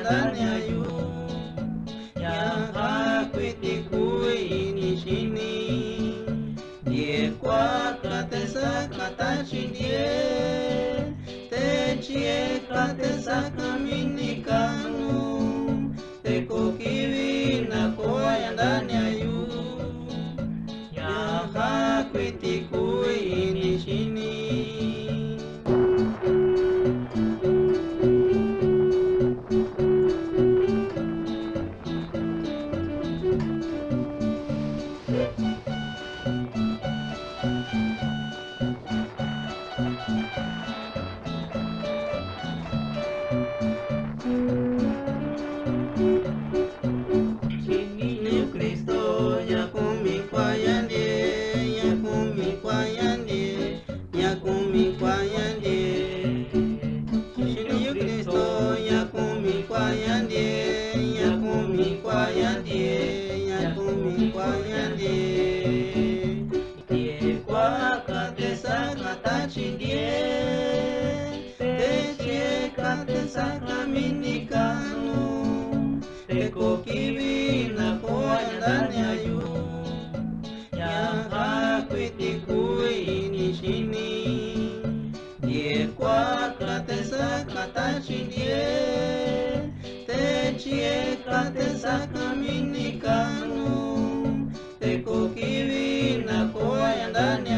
ndani ya yu ya hakwiti kuini shini die kwa katesa katachindie techie katesa kaminikanu teko kiwi na koya ndani ya yu ya hakwiti kuini shini. Teko kiwi na koya ndani ya yu ya hakwiti kuini shini die kwa katesa katachindie techie katesa kaminikanu teko kiwi na koya ndani